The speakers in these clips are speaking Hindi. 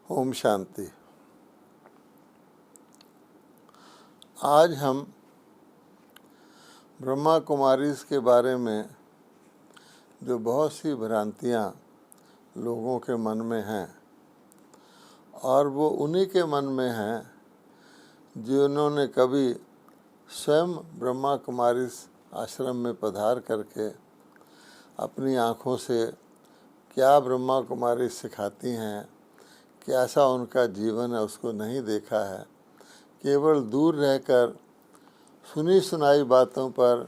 ओम शांति। आज हम ब्रह्मा कुमारीज़ के बारे में जो बहुत सी भ्रांतियाँ लोगों के मन में हैं, और वो उन्हीं के मन में हैं जिन्होंने कभी स्वयं ब्रह्मा कुमारीज़ आश्रम में पधार करके अपनी आँखों से क्या ब्रह्मा कुमारी सिखाती हैं, कैसा उनका जीवन है, उसको नहीं देखा है। केवल दूर रहकर सुनी सुनाई बातों पर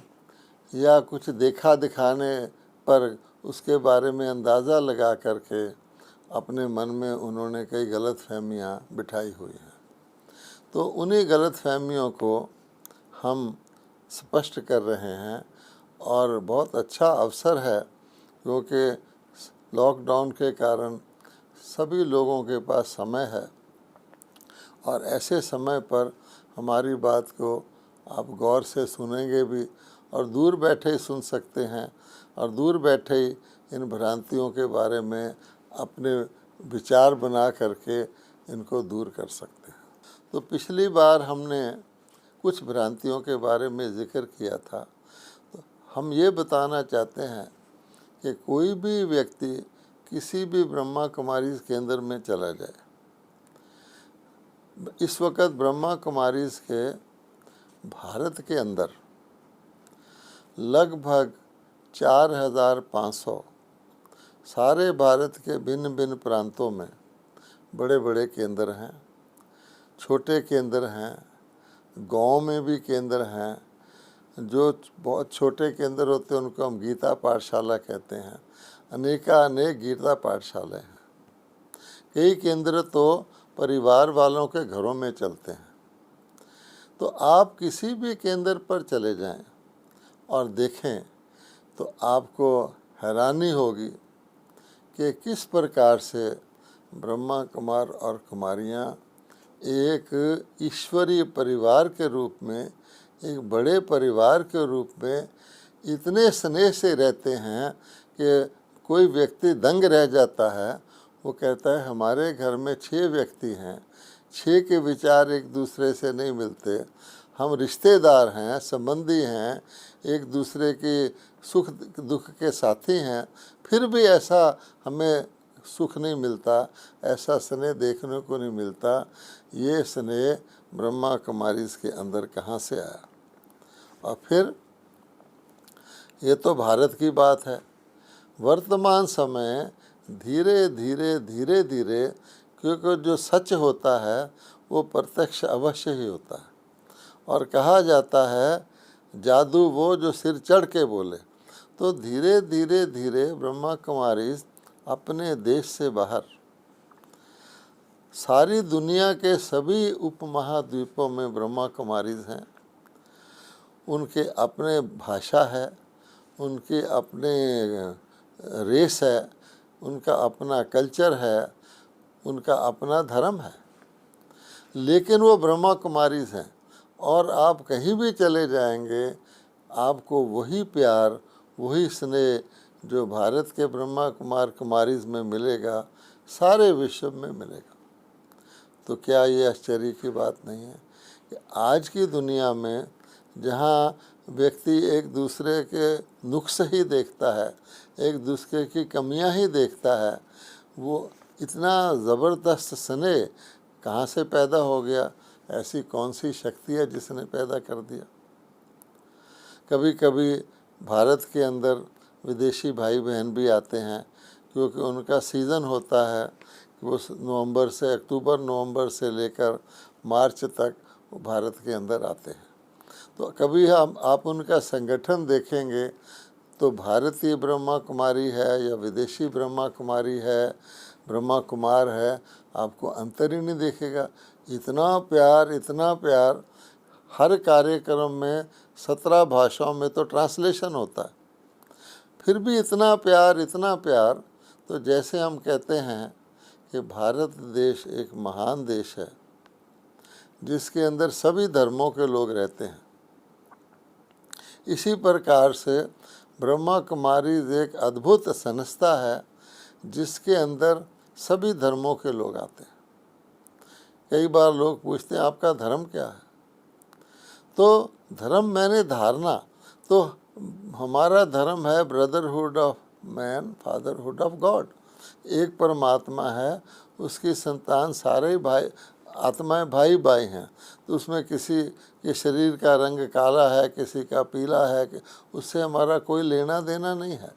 या कुछ देखा दिखाने पर उसके बारे में अंदाज़ा लगा करके अपने मन में उन्होंने कई गलत फहमियाँ बिठाई हुई हैं। तो उन्हीं गलत फहमियों को हम स्पष्ट कर रहे हैं, और बहुत अच्छा अवसर है क्योंकि लॉकडाउन के कारण सभी लोगों के पास समय है, और ऐसे समय पर हमारी बात को आप गौर से सुनेंगे भी, और दूर बैठे ही सुन सकते हैं, और दूर बैठे ही इन भ्रांतियों के बारे में अपने विचार बना करके इनको दूर कर सकते हैं। तो पिछली बार हमने कुछ भ्रांतियों के बारे में जिक्र किया था। तो हम ये बताना चाहते हैं कि कोई भी व्यक्ति किसी भी ब्रह्मा कुमारीज़ केंद्र में चला जाए। इस वक्त ब्रह्मा कुमारीज़ के भारत के अंदर लगभग 4500 सारे भारत के भिन्न भिन्न प्रांतों में बड़े बड़े केंद्र हैं, छोटे केंद्र हैं, गांव में भी केंद्र हैं। जो बहुत छोटे केंद्र होते हैं उनको हम गीता पाठशाला कहते हैं। अनेक गीता पाठशालाएँ हैं। कई केंद्र तो परिवार वालों के घरों में चलते हैं। तो आप किसी भी केंद्र पर चले जाएं और देखें तो आपको हैरानी होगी कि किस प्रकार से ब्रह्मा कुमार और कुमारियाँ एक ईश्वरीय परिवार के रूप में, एक बड़े परिवार के रूप में इतने स्नेह से रहते हैं कि कोई व्यक्ति दंग रह जाता है। वो कहता है हमारे घर में 6 व्यक्ति हैं, 6 के विचार एक दूसरे से नहीं मिलते, हम रिश्तेदार हैं, संबंधी हैं, एक दूसरे के सुख दुख के साथी हैं, फिर भी ऐसा हमें सुख नहीं मिलता, ऐसा स्नेह देखने को नहीं मिलता। ये स्नेह ब्रह्मा कुमारीज़ के अंदर कहाँ से आया? और फिर ये तो भारत की बात है। वर्तमान समय धीरे धीरे क्योंकि जो सच होता है वो प्रत्यक्ष अवश्य ही होता है, और कहा जाता है जादू वो जो सिर चढ़ के बोले। तो धीरे धीरे ब्रह्मा कुमारीज़ अपने देश से बाहर सारी दुनिया के सभी उपमहाद्वीपों में ब्रह्मा कुमारीज़ हैं। उनके अपने भाषा है, उनके अपने रेस है, उनका अपना कल्चर है, उनका अपना धर्म है, लेकिन वो ब्रह्मा कुमारीज़ हैं। और आप कहीं भी चले जाएंगे आपको वही प्यार, वही स्नेह जो भारत के ब्रह्मा कुमार कुमारीज़ में मिलेगा, सारे विश्व में मिलेगा। तो क्या ये आश्चर्य की बात नहीं है कि आज की दुनिया में जहाँ व्यक्ति एक दूसरे के नुक्स ही देखता है, एक दूसरे की कमियां ही देखता है, वो इतना ज़बरदस्त स्नेह कहाँ से पैदा हो गया? ऐसी कौन सी शक्ति है जिसने पैदा कर दिया? कभी कभी भारत के अंदर विदेशी भाई बहन भी आते हैं, क्योंकि उनका सीज़न होता है कि वो अक्टूबर नवंबर से लेकर मार्च तक वो भारत के अंदर आते हैं। तो कभी आप उनका संगठन देखेंगे तो भारतीय ब्रह्मा कुमारी है या विदेशी ब्रह्मा कुमारी है, ब्रह्मा कुमार है, आपको अंतर ही नहीं दिखेगा। इतना प्यार हर कार्यक्रम में 17 भाषाओं में तो ट्रांसलेशन होता है, फिर भी इतना प्यार। तो जैसे हम कहते हैं कि भारत देश एक महान देश है जिसके अंदर सभी धर्मों के लोग रहते हैं। इसी प्रकार से ब्रह्मा कुमारीज़ एक अद्भुत संस्था है जिसके अंदर सभी धर्मों के लोग आते हैं। कई बार लोग पूछते हैं आपका धर्म क्या है, तो धर्म मैंने धारणा, तो हमारा धर्म है brotherhood of man, fatherhood of God. एक परमात्मा है, उसकी संतान सारे भाई, आत्माएं भाई भाई हैं। तो उसमें किसी के शरीर का रंग काला है, किसी का पीला है, उससे हमारा कोई लेना देना नहीं है।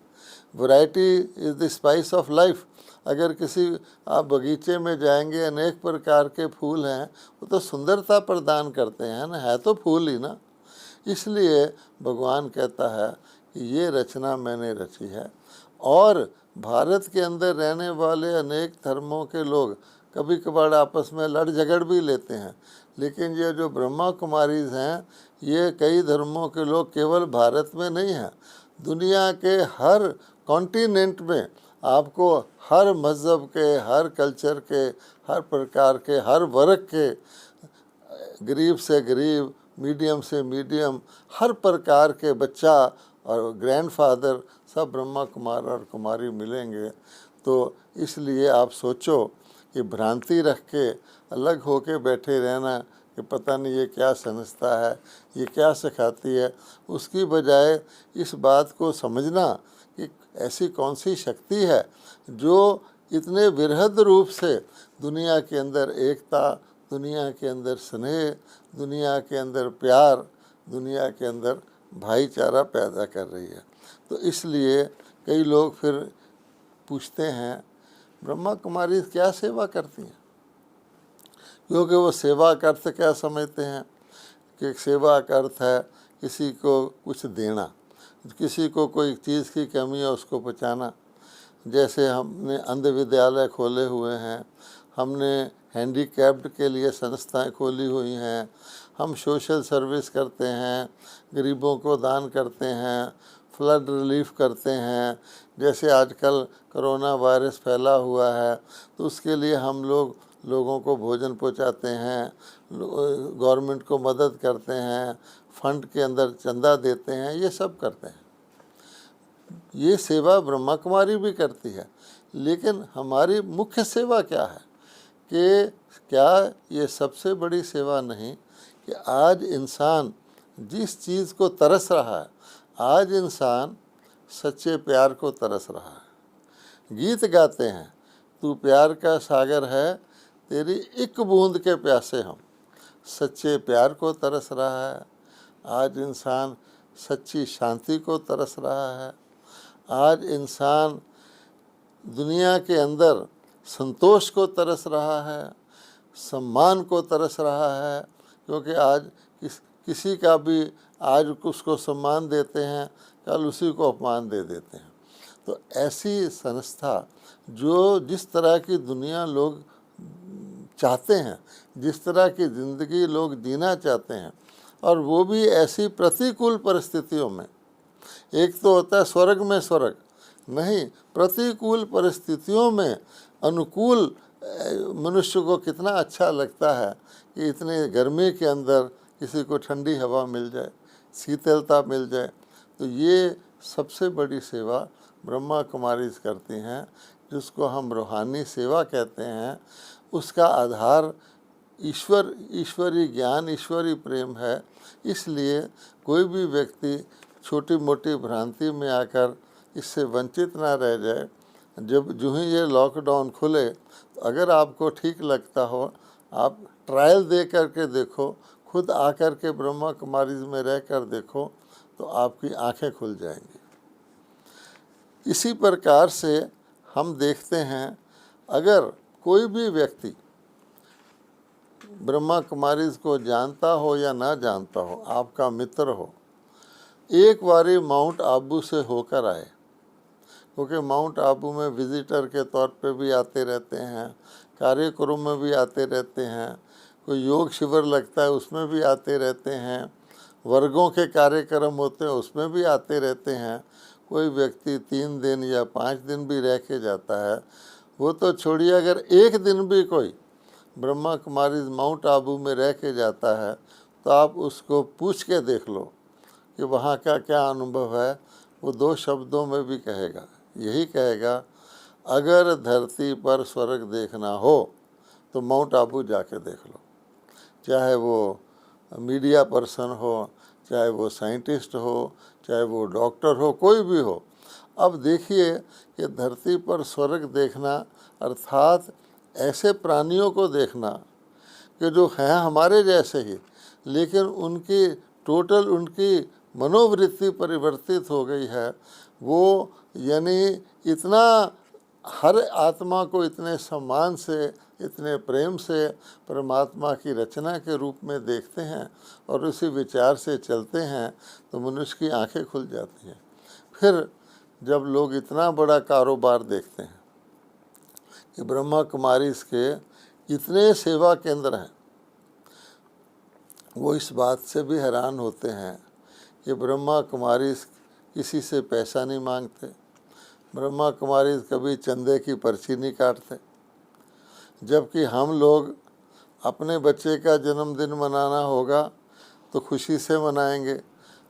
Variety is the spice of life. अगर किसी आप बगीचे में जाएंगे, अनेक प्रकार के फूल हैं, वो तो सुंदरता प्रदान करते हैं ना, है तो फूल ही ना। इसलिए भगवान कहता है कि ये रचना मैंने रची है। और भारत के अंदर रहने वाले अनेक धर्मों के लोग कभी कभार आपस में लड़ झगड़ भी लेते हैं, लेकिन ये जो ब्रह्मा कुमारीज हैं, ये कई धर्मों के लोग केवल भारत में नहीं हैं, दुनिया के हर कॉन्टिनेंट में आपको हर मज़हब के, हर कल्चर के, हर प्रकार के, हर वर्ग के, गरीब से गरीब, मीडियम से मीडियम, हर प्रकार के बच्चा और ग्रैंडफादर सब ब्रह्मा कुमार और कुमारी मिलेंगे। तो इसलिए आप सोचो कि भ्रांति रख के अलग होके बैठे रहना कि पता नहीं ये क्या समझता है, ये क्या सिखाती है, उसकी बजाय इस बात को समझना कि ऐसी कौन सी शक्ति है जो इतने वृहद रूप से दुनिया के अंदर एकता, दुनिया के अंदर स्नेह, दुनिया के अंदर प्यार, दुनिया के अंदर भाईचारा पैदा कर रही है। तो इसलिए कई लोग फिर पूछते हैं ब्रह्मा कुमारी क्या सेवा करती हैं, क्योंकि वो सेवा का अर्थ क्या समझते हैं कि सेवा का अर्थ है किसी को कुछ देना, किसी को कोई चीज़ की कमी है उसको पहुँचाना। जैसे हमने अंध विद्यालय खोले हुए हैं, हमने हैंडीकैप्ड के लिए संस्थाएं खोली हुई हैं, हम सोशल सर्विस करते हैं, गरीबों को दान करते हैं, फ्लड रिलीफ करते हैं। जैसे आजकल कोरोना वायरस फैला हुआ है तो उसके लिए हम लोगों को भोजन पहुंचाते हैं, गवर्नमेंट को मदद करते हैं, फंड के अंदर चंदा देते हैं, ये सब करते हैं। ये सेवा ब्रह्मा कुमारी भी करती है। लेकिन हमारी मुख्य सेवा क्या है कि क्या ये सबसे बड़ी सेवा नहीं कि आज इंसान जिस चीज़ को तरस रहा है, आज इंसान सच्चे प्यार को तरस रहा है। गीत गाते हैं, तू प्यार का सागर है, तेरी एक बूंद के प्यासे हम। सच्चे प्यार को तरस रहा है। आज इंसान सच्ची शांति को तरस रहा है। आज इंसान दुनिया के अंदर संतोष को तरस रहा है, सम्मान को तरस रहा है, क्योंकि आज किसी का भी आज उसको सम्मान देते हैं, कल उसी को अपमान दे देते हैं। तो ऐसी संस्था जो जिस तरह की दुनिया लोग चाहते हैं, जिस तरह की ज़िंदगी लोग जीना चाहते हैं, और वो भी ऐसी प्रतिकूल परिस्थितियों में, एक तो होता है स्वर्ग में स्वर्ग, नहीं, प्रतिकूल परिस्थितियों में अनुकूल मनुष्य को कितना अच्छा लगता है कि इतने गर्मी के अंदर किसी को ठंडी हवा मिल जाए, शीतलता मिल जाए। तो ये सबसे बड़ी सेवा ब्रह्मा कुमारीज करती हैं, जिसको हम रूहानी सेवा कहते हैं। उसका आधार ईश्वरी ज्ञान, ईश्वरी प्रेम है। इसलिए कोई भी व्यक्ति छोटी मोटी भ्रांति में आकर इससे वंचित ना रह जाए। जो ही ये लॉकडाउन खुले, तो अगर आपको ठीक लगता हो, आप ट्रायल दे करके देखो, खुद आकर के ब्रह्मा कुमारीज में रह कर देखो, तो आपकी आंखें खुल जाएंगी। इसी प्रकार से हम देखते हैं, अगर कोई भी व्यक्ति ब्रह्मा कुमारीज को जानता हो या ना जानता हो, आपका मित्र हो, एक बारी माउंट आबू से होकर आए, क्योंकि माउंट आबू में विजिटर के तौर पे भी आते रहते हैं, कार्यक्रम में भी आते रहते हैं, कोई योग शिविर लगता है उसमें भी आते रहते हैं, वर्गों के कार्यक्रम होते हैं उसमें भी आते रहते हैं। कोई व्यक्ति 3 दिन या 5 दिन भी रह के जाता है। वो तो छोड़िए, अगर एक दिन भी कोई ब्रह्मा कुमारीज माउंट आबू में रह के जाता है, तो आप उसको पूछ के देख लो कि वहाँ का क्या अनुभव है। वो 2 शब्दों में भी कहेगा, यही कहेगा, अगर धरती पर स्वर्ग देखना हो तो माउंट आबू जाके देख लो, चाहे वो मीडिया पर्सन हो, चाहे वो साइंटिस्ट हो, चाहे वो डॉक्टर हो, कोई भी हो। अब देखिए कि धरती पर स्वर्ग देखना अर्थात ऐसे प्राणियों को देखना कि जो हैं हमारे जैसे ही, लेकिन उनकी टोटल उनकी मनोवृत्ति परिवर्तित हो गई है। वो यानी इतना हर आत्मा को इतने सम्मान से, इतने प्रेम से परमात्मा की रचना के रूप में देखते हैं और उसी विचार से चलते हैं, तो मनुष्य की आंखें खुल जाती हैं। फिर जब लोग इतना बड़ा कारोबार देखते हैं कि ब्रह्मा कुमारीज़ के इतने सेवा केंद्र हैं, वो इस बात से भी हैरान होते हैं कि ब्रह्मा कुमारीज़ किसी से पैसा नहीं मांगते, ब्रह्मा कुमारीज़ कभी चंदे की पर्ची नहीं काटते। जबकि हम लोग अपने बच्चे का जन्मदिन मनाना होगा तो खुशी से मनाएंगे।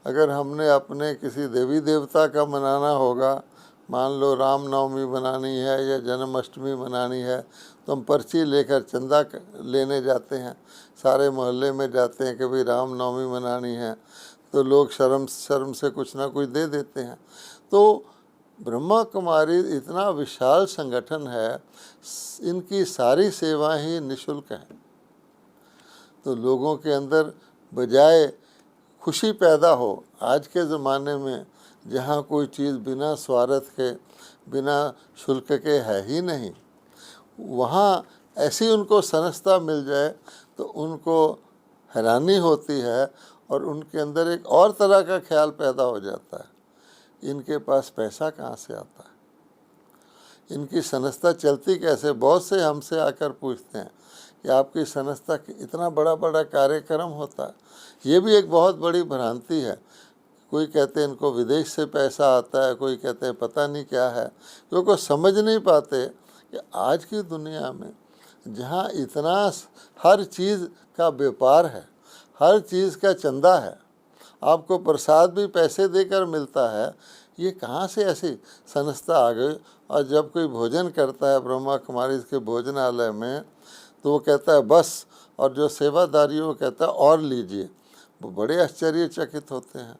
अगर हमने अपने किसी देवी देवता का मनाना होगा, मान लो रामनवमी मनानी है या जन्माष्टमी मनानी है, तो हम पर्ची लेकर चंदा लेने जाते हैं, सारे मोहल्ले में जाते हैं कि भाई रामनवमी मनानी है, तो लोग शर्म से कुछ ना कुछ दे देते हैं। तो ब्रह्मा कुमारी इतना विशाल संगठन है, इनकी सारी सेवाएं ही निःशुल्क हैं। तो लोगों के अंदर बजाय खुशी पैदा हो, आज के ज़माने में जहाँ कोई चीज़ बिना स्वार्थ के, बिना शुल्क के है ही नहीं, वहाँ ऐसी उनको सनसता मिल जाए तो उनको हैरानी होती है और उनके अंदर एक और तरह का ख्याल पैदा हो जाता है, इनके पास पैसा कहाँ से आता है, इनकी सनसता चलती कैसे। बहुत से हमसे आकर पूछते हैं कि आपकी संस्था इतना बड़ा बड़ा कार्यक्रम होता है। ये भी एक बहुत बड़ी भ्रांति है। कोई कहते हैं इनको विदेश से पैसा आता है, कोई कहते हैं पता नहीं क्या है, क्योंकि समझ नहीं पाते कि आज की दुनिया में जहाँ इतना हर चीज़ का व्यापार है, हर चीज़ का चंदा है, आपको प्रसाद भी पैसे देकर मिलता है, ये कहाँ से ऐसी संस्था आ गई। और जब कोई भोजन करता है ब्रह्मा कुमारी के भोजनालय में, तो वो कहता है बस, और जो सेवादारी वो कहता है और लीजिए। वो बड़े आश्चर्यचकित होते हैं।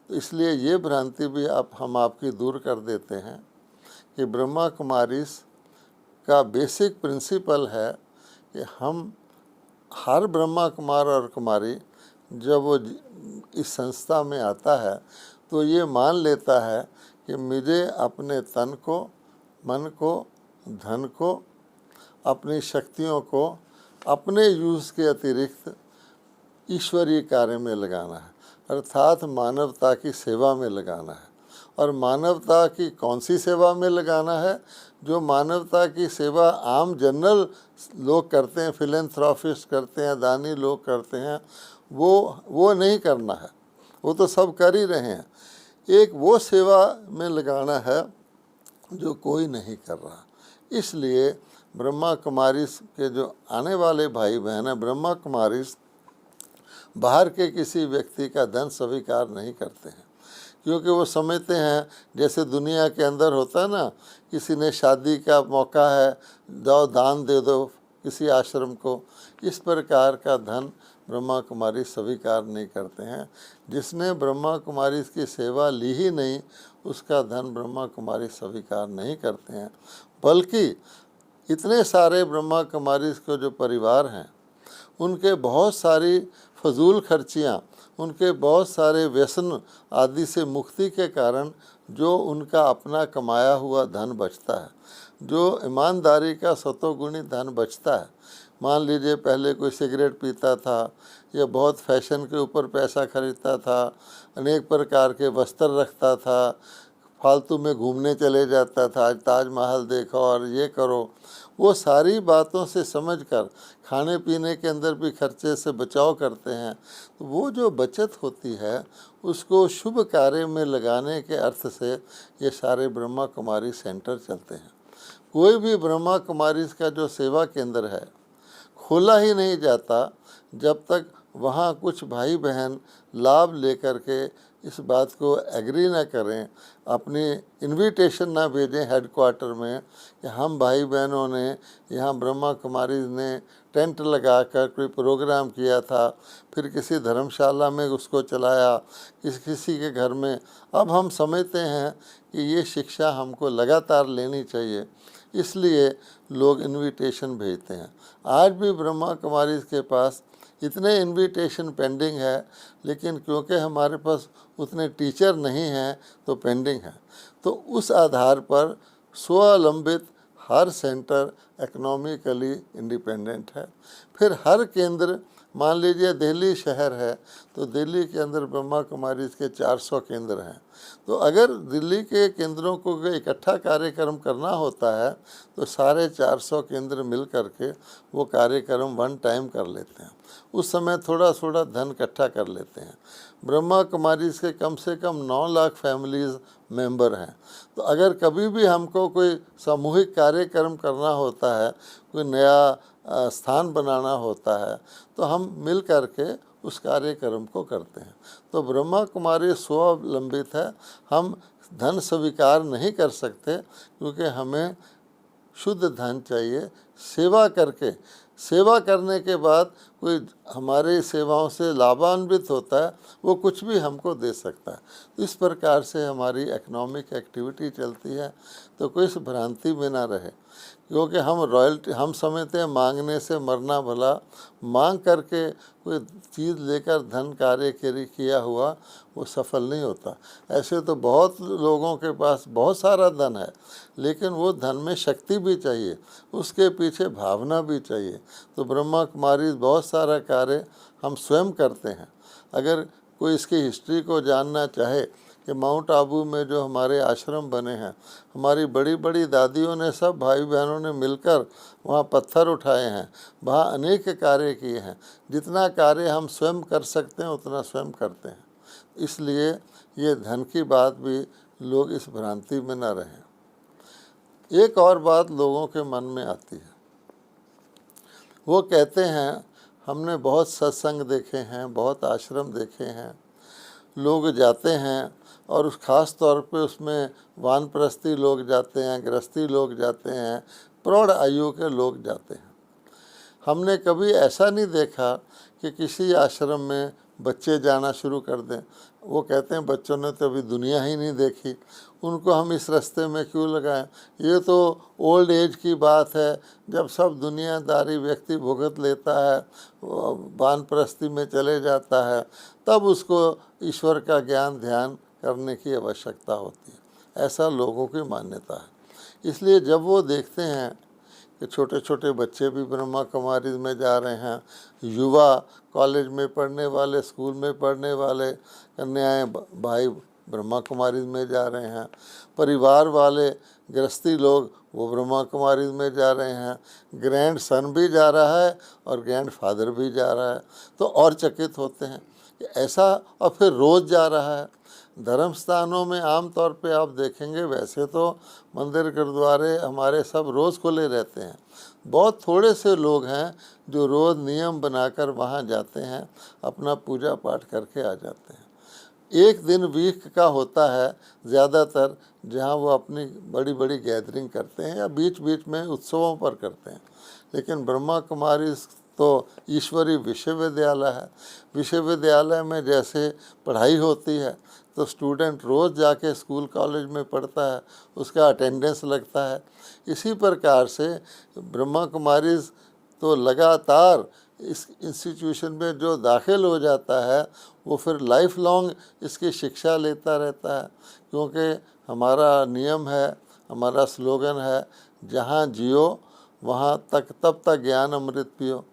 तो इसलिए ये भ्रांति भी हम आपकी दूर कर देते हैं कि ब्रह्मा कुमारी का बेसिक प्रिंसिपल है कि हम हर ब्रह्मा कुमार और कुमारी जब वो इस संस्था में आता है तो ये मान लेता है कि मुझे अपने तन को, मन को, धन को, अपनी शक्तियों को अपने यूज़ के अतिरिक्त ईश्वरीय कार्य में लगाना है, अर्थात मानवता की सेवा में लगाना है। और मानवता की कौन सी सेवा में लगाना है? जो मानवता की सेवा आम जनरल लोग करते हैं, फिलेंथ्रोपिस्ट करते हैं, दानी लोग करते हैं, वो नहीं करना है, वो तो सब कर ही रहे हैं। एक वो सेवा में लगाना है जो कोई नहीं कर रहा। इसलिए ब्रह्मा कुमारी के जो आने वाले भाई बहन हैं, ब्रह्मा कुमारी बाहर के किसी व्यक्ति का धन स्वीकार नहीं करते हैं, क्योंकि वो समझते हैं जैसे दुनिया के अंदर होता है ना, किसी ने शादी का मौका है, जाओ दान दे दो किसी आश्रम को, इस प्रकार का धन ब्रह्मा कुमारी स्वीकार नहीं करते हैं। जिसने ब्रह्मा कुमारी की सेवा ली ही नहीं, उसका धन ब्रह्मा कुमारी स्वीकार नहीं करते हैं। बल्कि इतने सारे ब्रह्मा कुमारी के जो परिवार हैं, उनके बहुत सारी फजूल खर्चियाँ, उनके बहुत सारे व्यसन आदि से मुक्ति के कारण जो उनका अपना कमाया हुआ धन बचता है, जो ईमानदारी का सतोगुणी धन बचता है, मान लीजिए पहले कोई सिगरेट पीता था या बहुत फैशन के ऊपर पैसा खरीदता था, अनेक प्रकार के वस्त्र रखता था, फालतू में घूमने चले जाता था, आज ताजमहल देखो और ये करो, वो सारी बातों से समझकर खाने पीने के अंदर भी खर्चे से बचाव करते हैं। तो वो जो बचत होती है उसको शुभ कार्य में लगाने के अर्थ से ये सारे ब्रह्मा कुमारी सेंटर चलते हैं। कोई भी ब्रह्मा कुमारी का जो सेवा केंद्र है खोला ही नहीं जाता जब तक वहाँ कुछ भाई बहन लाभ लेकर के इस बात को एग्री ना करें, अपनी इनविटेशन ना भेजें हेडक्वार्टर में कि हम भाई बहनों ने यहाँ ब्रह्मा कुमारीज ने टेंट लगाकर कोई प्रोग्राम किया था, फिर किसी धर्मशाला में उसको चलाया, किसी के घर में। अब हम समझते हैं कि ये शिक्षा हमको लगातार लेनी चाहिए, इसलिए लोग इनविटेशन भेजते हैं। आज भी ब्रह्मा कुमारीज के पास इतने इनविटेशन पेंडिंग है, लेकिन क्योंकि हमारे पास उतने टीचर नहीं हैं तो पेंडिंग है। तो उस आधार पर स्वावलंबित हर सेंटर इकोनॉमिकली इंडिपेंडेंट है। फिर हर केंद्र, मान लीजिए दिल्ली शहर है तो दिल्ली के अंदर ब्रह्मा कुमारीज के 400 केंद्र हैं। तो अगर दिल्ली के केंद्रों को इकट्ठा कार्यक्रम करना होता है तो सारे 400 केंद्र मिल करके वो कार्यक्रम वन टाइम कर लेते हैं। उस समय थोड़ा थोड़ा धन इकट्ठा कर लेते हैं। ब्रह्मा कुमारीज के कम से कम 9 लाख फैमिलीज़ मेंबर हैं। तो अगर कभी भी हमको कोई सामूहिक कार्यक्रम करना होता है, कोई नया स्थान बनाना होता है, तो हम मिल करके उस कार्यक्रम को करते हैं। तो ब्रह्मा कुमारी स्वावलंबित है। हम धन स्वीकार नहीं कर सकते क्योंकि हमें शुद्ध धन चाहिए। सेवा करके, सेवा करने के बाद कोई हमारी सेवाओं से लाभान्वित होता है, वो कुछ भी हमको दे सकता है। इस प्रकार से हमारी इकोनॉमिक एक्टिविटी चलती है। तो कोई इस भ्रांति में ना रहे, क्योंकि हम रॉयल्टी, हम समझते हैं मांगने से मरना भला। मांग करके कोई चीज़ लेकर धन कार्य किया हुआ वो सफल नहीं होता। ऐसे तो बहुत लोगों के पास बहुत सारा धन है, लेकिन वो धन में शक्ति भी चाहिए, उसके पीछे भावना भी चाहिए। तो ब्रह्मा कुमारी बहुत सारा कार्य हम स्वयं करते हैं। अगर कोई इसकी हिस्ट्री को जानना चाहे कि माउंट आबू में जो हमारे आश्रम बने हैं, हमारी बड़ी बड़ी दादियों ने, सब भाई बहनों ने मिलकर वहाँ पत्थर उठाए हैं, वहाँ अनेक कार्य किए हैं। जितना कार्य हम स्वयं कर सकते हैं उतना स्वयं करते हैं। इसलिए ये धन की बात भी लोग इस भ्रांति में न रहें। एक और बात लोगों के मन में आती है, वो कहते हैं हमने बहुत सत्संग देखे हैं, बहुत आश्रम देखे हैं, लोग जाते हैं और उस ख़ास तौर पे उसमें वानप्रस्थी लोग जाते हैं, गृहस्थी लोग जाते हैं, प्रौढ़ आयु के लोग जाते हैं। हमने कभी ऐसा नहीं देखा कि किसी आश्रम में बच्चे जाना शुरू कर दें। वो कहते हैं बच्चों ने तो अभी दुनिया ही नहीं देखी, उनको हम इस रास्ते में क्यों लगाएं। ये तो ओल्ड एज की बात है, जब सब दुनियादारी व्यक्ति भुगत लेता है, वानप्रस्थी में चले जाता है, तब उसको ईश्वर का ज्ञान ध्यान करने की आवश्यकता होती है। ऐसा लोगों की मान्यता है। इसलिए जब वो देखते हैं कि छोटे छोटे बच्चे भी ब्रह्मा कुमारीज में जा रहे हैं, युवा कॉलेज में पढ़ने वाले, स्कूल में पढ़ने वाले कन्याएं भाई ब्रह्मा कुमारीज में जा रहे हैं, परिवार वाले गृहस्थी लोग वो ब्रह्मा कुमारीज में जा रहे हैं, ग्रैंड सन भी जा रहा है और ग्रैंड फादर भी जा रहा है, तो और चकित होते हैं कि ऐसा, और फिर रोज़ जा रहा है। धर्म स्थानों में आम तौर पे आप देखेंगे, वैसे तो मंदिर गुरुद्वारे हमारे सब रोज़ खुले रहते हैं, बहुत थोड़े से लोग हैं जो रोज़ नियम बनाकर वहाँ जाते हैं, अपना पूजा पाठ करके आ जाते हैं। एक दिन वीक का होता है ज़्यादातर, जहाँ वो अपनी बड़ी बड़ी गैदरिंग करते हैं या बीच बीच में उत्सवों पर करते हैं। लेकिन ब्रह्मा कुमारी तो ईश्वरी विश्वविद्यालय है। विश्वविद्यालय में जैसे पढ़ाई होती है तो स्टूडेंट रोज़ जाके स्कूल कॉलेज में पढ़ता है, उसका अटेंडेंस लगता है। इसी प्रकार से ब्रह्मा कुमारीज तो लगातार इस इंस्टीट्यूशन में जो दाखिल हो जाता है वो फिर लाइफ लॉन्ग इसकी शिक्षा लेता रहता है, क्योंकि हमारा नियम है, हमारा स्लोगन है, जहाँ जियो वहाँ तक तब तक ज्ञान अमृत पियो।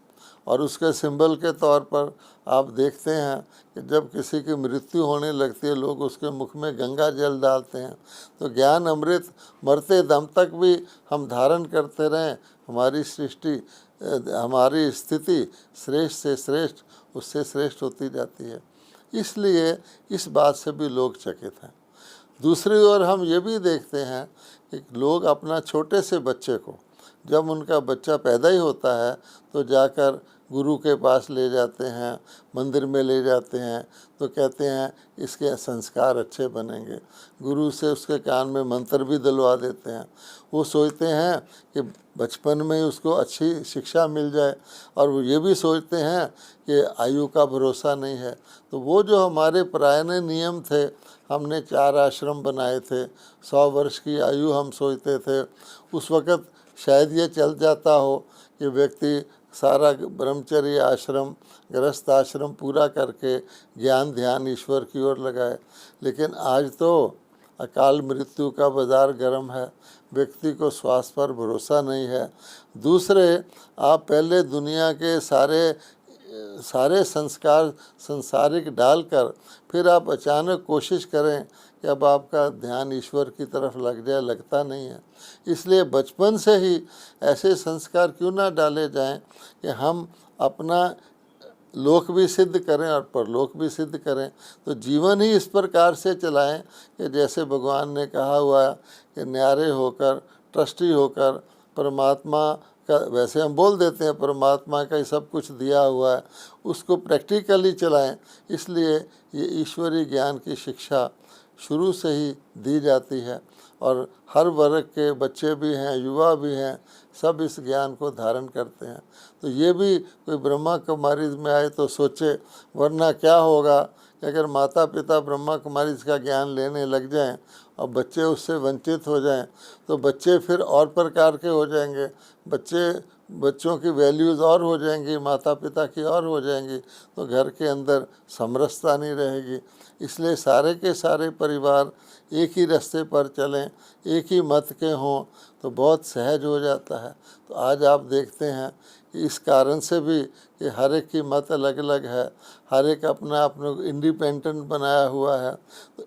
और उसके सिंबल के तौर पर आप देखते हैं कि जब किसी की मृत्यु होने लगती है, लोग उसके मुख में गंगा जल डालते हैं। तो ज्ञान अमृत मरते दम तक भी हम धारण करते रहें, हमारी सृष्टि, हमारी स्थिति श्रेष्ठ से श्रेष्ठ, उससे श्रेष्ठ होती जाती है। इसलिए इस बात से भी लोग चकित हैं। दूसरी ओर हम ये भी देखते हैं कि लोग अपना छोटे से बच्चे को, जब उनका बच्चा पैदा ही होता है तो जाकर गुरु के पास ले जाते हैं, मंदिर में ले जाते हैं, तो कहते हैं इसके संस्कार अच्छे बनेंगे। गुरु से उसके कान में मंत्र भी दिलवा देते हैं। वो सोचते हैं कि बचपन में ही उसको अच्छी शिक्षा मिल जाए, और वो ये भी सोचते हैं कि आयु का भरोसा नहीं है। तो वो जो हमारे पुराने नियम थे, हमने 4 आश्रम बनाए थे, 100 वर्ष की आयु हम सोचते थे, उस वक़्त शायद ये चल जाता हो कि व्यक्ति सारा ब्रह्मचर्य आश्रम, गृहस्थ आश्रम पूरा करके ज्ञान ध्यान ईश्वर की ओर लगाए। लेकिन आज तो अकाल मृत्यु का बाज़ार गर्म है, व्यक्ति को स्वास्थ्य पर भरोसा नहीं है। दूसरे, आप पहले दुनिया के सारे संस्कार संसारिक डालकर फिर आप अचानक कोशिश करें कि अब आपका ध्यान ईश्वर की तरफ लग जाए, लगता नहीं है। इसलिए बचपन से ही ऐसे संस्कार क्यों ना डाले जाएं कि हम अपना लोक भी सिद्ध करें और परलोक भी सिद्ध करें। तो जीवन ही इस प्रकार से चलाएं कि जैसे भगवान ने कहा हुआ है कि न्यारे होकर, ट्रस्टी होकर, परमात्मा का, वैसे हम बोल देते हैं परमात्मा का ही सब कुछ दिया हुआ है, उसको प्रैक्टिकली चलाएं। इसलिए ये ईश्वरीय ज्ञान की शिक्षा शुरू से ही दी जाती है, और हर वर्ग के बच्चे भी हैं, युवा भी हैं, सब इस ज्ञान को धारण करते हैं। तो ये भी कोई ब्रह्मा कुमारी में आए तो सोचे, वरना क्या होगा कि अगर माता पिता ब्रह्मा कुमारी का ज्ञान लेने लग जाएं और बच्चे उससे वंचित हो जाएं, तो बच्चे फिर और प्रकार के हो जाएंगे, बच्चों की वैल्यूज़ और हो जाएंगी, माता पिता की और हो जाएंगी, तो घर के अंदर समरसता नहीं रहेगी। इसलिए सारे के सारे परिवार एक ही रास्ते पर चलें, एक ही मत के हों, तो बहुत सहज हो जाता है। तो आज आप देखते हैं कि इस कारण से भी कि हर एक की मत अलग अलग है, हर एक अपना इंडिपेंडेंट बनाया हुआ है, तो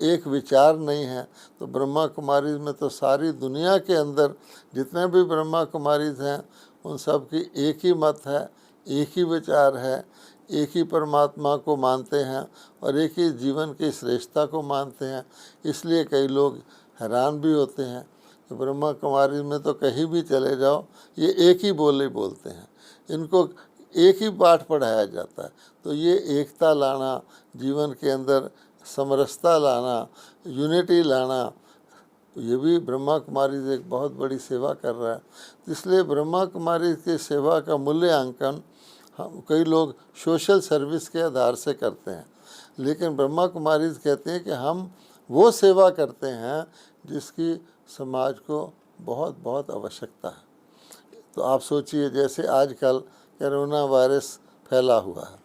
एक विचार नहीं है। तो ब्रह्मा कुमारी में तो सारी दुनिया के अंदर जितने भी ब्रह्मा कुमारी हैं, उन सब की एक ही मत है, एक ही विचार है, एक ही परमात्मा को मानते हैं और एक ही जीवन की श्रेष्ठता को मानते हैं। इसलिए कई लोग हैरान भी होते हैं कि ब्रह्मा कुमारी में तो कहीं भी चले जाओ, ये एक ही बोले बोलते हैं, इनको एक ही पाठ पढ़ाया जाता है। तो ये एकता लाना, जीवन के अंदर समरसता लाना, यूनिटी लाना, ये भी ब्रह्मा कुमारी एक बहुत बड़ी सेवा कर रहा है। इसलिए ब्रह्मा कुमारी की सेवा का मूल्यांकन हम कई लोग सोशल सर्विस के आधार से करते हैं, लेकिन ब्रह्मा कुमारी कहते हैं कि हम वो सेवा करते हैं जिसकी समाज को बहुत बहुत आवश्यकता है। तो आप सोचिए, जैसे आजकल कोरोना वायरस फैला हुआ है,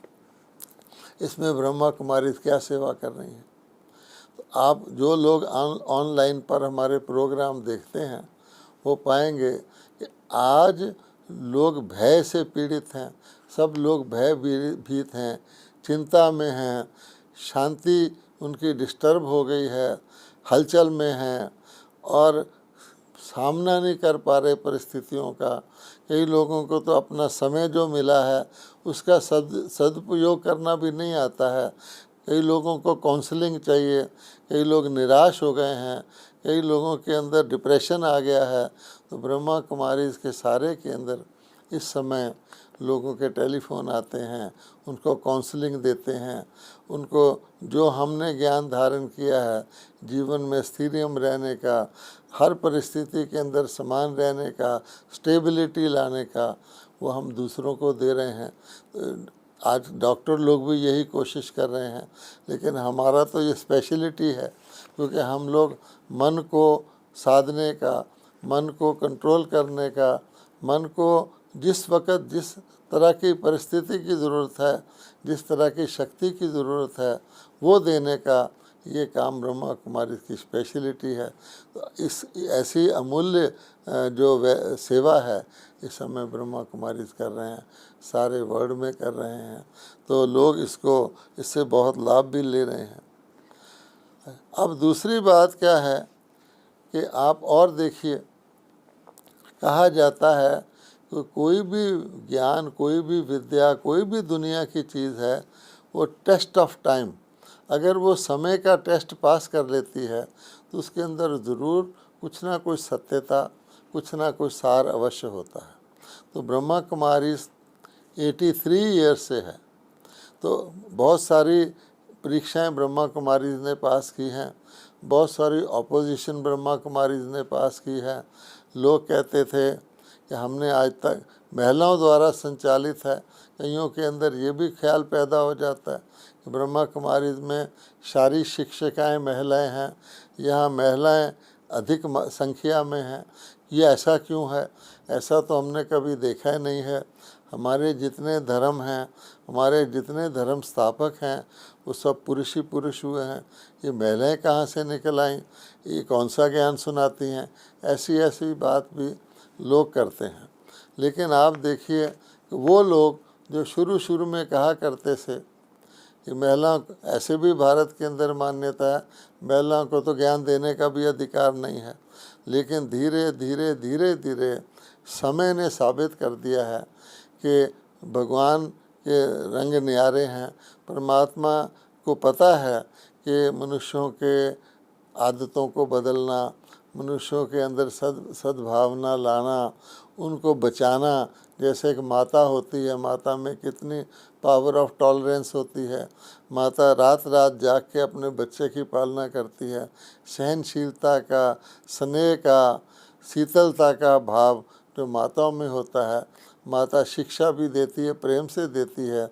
इसमें ब्रह्मा कुमारी क्या सेवा कर रही हैं। तो आप जो लोग ऑनलाइन पर हमारे प्रोग्राम देखते हैं, वो पाएंगे कि आज लोग भय से पीड़ित हैं, सब लोग भयभीत हैं, चिंता में हैं, शांति उनकी डिस्टर्ब हो गई है, हलचल में हैं और सामना नहीं कर पा रहे परिस्थितियों का। कई लोगों को तो अपना समय जो मिला है उसका सदुपयोग करना भी नहीं आता है। कई लोगों को काउंसलिंग चाहिए, कई लोग निराश हो गए हैं, कई लोगों के अंदर डिप्रेशन आ गया है। तो ब्रह्मा कुमारी के सारे के अंदर इस समय लोगों के टेलीफोन आते हैं, उनको काउंसलिंग देते हैं, उनको जो हमने ज्ञान धारण किया है जीवन में स्थिरम रहने का, हर परिस्थिति के अंदर समान रहने का, स्टेबिलिटी लाने का, वो हम दूसरों को दे रहे हैं। आज डॉक्टर लोग भी यही कोशिश कर रहे हैं, लेकिन हमारा तो ये स्पेशलिटी है, क्योंकि हम लोग मन को साधने का, मन को कंट्रोल करने का, मन को जिस वक़्त जिस तरह की परिस्थिति की ज़रूरत है, जिस तरह की शक्ति की ज़रूरत है, वो देने का ये काम ब्रह्मा कुमारी की स्पेशलिटी है। तो इस ऐसी अमूल्य जो सेवा है इस समय ब्रह्मा कुमारी कर रहे हैं, सारे वर्ल्ड में कर रहे हैं, तो लोग इससे बहुत लाभ भी ले रहे हैं। अब दूसरी बात क्या है कि आप और देखिए, कहा जाता है कि कोई भी ज्ञान, कोई भी विद्या, कोई भी दुनिया की चीज़ है, वो टेस्ट ऑफ टाइम, अगर वो समय का टेस्ट पास कर लेती है तो उसके अंदर ज़रूर कुछ ना कुछ सत्यता, कुछ ना कुछ सार अवश्य होता है। तो ब्रह्मा कुमारी 83 ईयर से है। तो बहुत सारी परीक्षाएं ब्रह्मा कुमारी ने पास की हैं, बहुत सारी ऑपोजिशन ब्रह्मा कुमारी ने पास की है। लोग कहते थे कि हमने आज तक महिलाओं द्वारा संचालित है, कईयों के अंदर ये भी ख्याल पैदा हो जाता है कि ब्रह्मा कुमारी में सारी शिक्षिकाएं महिलाएं हैं, यहाँ महिलाएं अधिक संख्या में हैं। ये ऐसा क्यों है? ऐसा तो हमने कभी देखा ही नहीं है। हमारे जितने धर्म हैं, हमारे जितने धर्म स्थापक हैं, वो सब पुरुष ही पुरुष हुए हैं। ये महिलाएं कहाँ से निकल आईं? ये कौन सा ज्ञान सुनाती हैं? ऐसी बात भी लोग करते हैं। लेकिन आप देखिए कि वो लोग जो शुरू में कहा करते थे कि महिलाओं, ऐसे भी भारत के अंदर मान्यता है महिलाओं को तो ज्ञान देने का भी अधिकार नहीं है, लेकिन धीरे धीरे समय ने साबित कर दिया है कि भगवान के रंग न्यारे हैं। परमात्मा को पता है कि मनुष्यों के आदतों को बदलना, मनुष्यों के अंदर सद्भावना लाना, उनको बचाना। जैसे एक माता होती है, माता में कितनी पावर ऑफ टॉलरेंस होती है। माता रात जाग के अपने बच्चे की पालना करती है। सहनशीलता का, स्नेह का, शीतलता का भाव जो माताओं में होता है। माता शिक्षा भी देती है, प्रेम से देती है।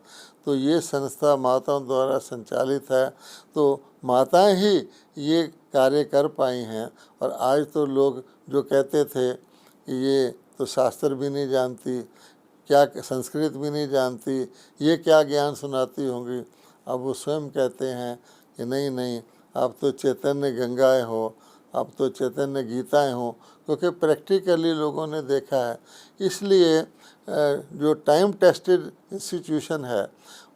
तो ये संस्था माताओं द्वारा संचालित है। तो माताएं ही ये कार्य कर पाई हैं। और आज तो लोग जो कहते थे कि ये तो शास्त्र भी नहीं जानती, क्या संस्कृत भी नहीं जानती, ये क्या ज्ञान सुनाती होंगी, अब वो स्वयं कहते हैं कि नहीं, आप तो चैतन्य गंगाएं हो, अब तो चैतन्य गीताएं हो, क्योंकि प्रैक्टिकली लोगों ने देखा है। इसलिए जो टाइम टेस्टेड इंस्टीट्यूशन है,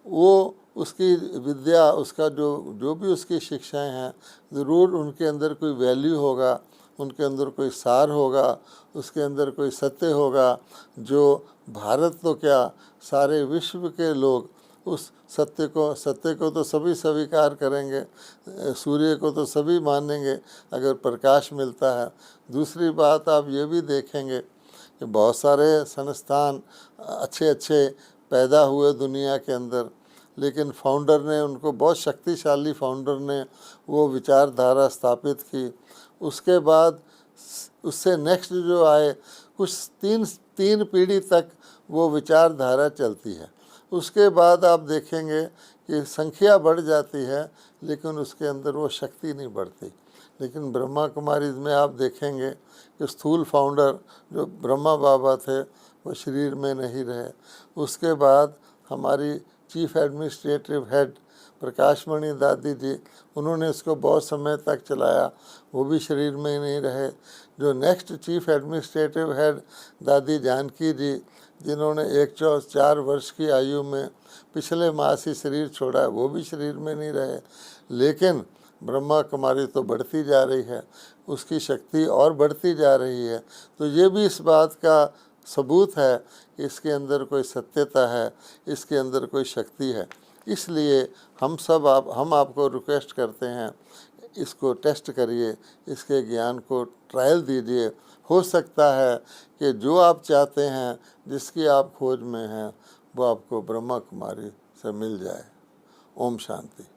वो उसकी विद्या, उसका जो भी उसकी शिक्षाएं हैं, ज़रूर उनके अंदर कोई वैल्यू होगा, उनके अंदर कोई सार होगा, उसके अंदर कोई सत्य होगा जो भारत तो क्या, सारे विश्व के लोग उस सत्य को तो सभी स्वीकार करेंगे, सूर्य को तो सभी मानेंगे अगर प्रकाश मिलता है। दूसरी बात आप ये भी देखेंगे कि बहुत सारे संस्थान अच्छे पैदा हुए दुनिया के अंदर, लेकिन फाउंडर ने उनको, बहुत शक्तिशाली फाउंडर ने वो विचारधारा स्थापित की। उसके बाद उससे नेक्स्ट जो आए, कुछ तीन पीढ़ी तक वो विचारधारा चलती है। उसके बाद आप देखेंगे कि संख्या बढ़ जाती है, लेकिन उसके अंदर वो शक्ति नहीं बढ़ती। लेकिन ब्रह्मा कुमारी में आप देखेंगे कि स्थूल फाउंडर जो ब्रह्मा बाबा थे, वो शरीर में नहीं रहे। उसके बाद हमारी चीफ एडमिनिस्ट्रेटिव हेड प्रकाशमणि दादी जी, उन्होंने इसको बहुत समय तक चलाया, वो भी शरीर में ही नहीं रहे। जो नेक्स्ट चीफ एडमिनिस्ट्रेटिव हेड दादी जानकी जी, जिन्होंने 104 वर्ष की आयु में पिछले मास ही शरीर छोड़ा है, वो भी शरीर में नहीं रहे। लेकिन ब्रह्मा कुमारी तो बढ़ती जा रही है, उसकी शक्ति और बढ़ती जा रही है। तो ये भी इस बात का सबूत है कि इसके अंदर कोई सत्यता है, इसके अंदर कोई शक्ति है। इसलिए हम आपको रिक्वेस्ट करते हैं, इसको टेस्ट करिए, इसके ज्ञान को ट्रायल दीजिए। हो सकता है कि जो आप चाहते हैं, जिसकी आप खोज में हैं, वो आपको ब्रह्मा कुमारी से मिल जाए। ओम शांति।